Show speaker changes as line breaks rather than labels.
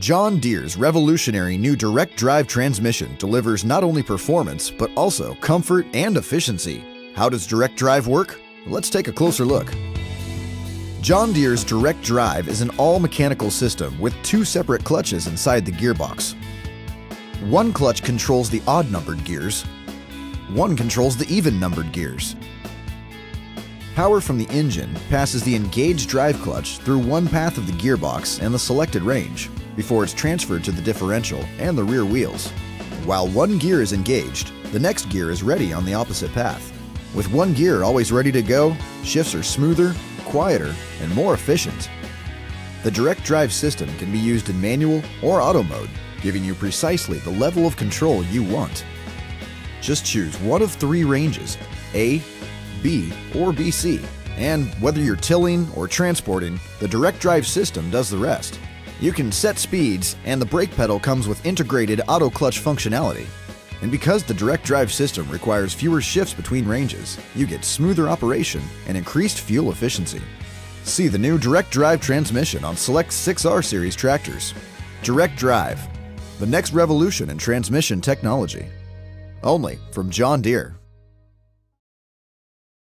John Deere's revolutionary new direct drive transmission delivers not only performance, but also comfort and efficiency. How does direct drive work? Let's take a closer look. John Deere's direct drive is an all-mechanical system with two separate clutches inside the gearbox. One clutch controls the odd-numbered gears. One controls the even-numbered gears. Power from the engine passes the engaged drive clutch through one path of the gearbox and the selected range before it's transferred to the differential and the rear wheels. While one gear is engaged, the next gear is ready on the opposite path. With one gear always ready to go, shifts are smoother, quieter, and more efficient. The direct drive system can be used in manual or auto mode, giving you precisely the level of control you want. Just choose one of three ranges, A, B, or BC, and whether you're tilling or transporting, the direct drive system does the rest. You can set speeds, and the brake pedal comes with integrated auto clutch functionality. And because the direct drive system requires fewer shifts between ranges, you get smoother operation and increased fuel efficiency. See the new direct drive transmission on select 6R series tractors. Direct drive, the next revolution in transmission technology. Only from John Deere.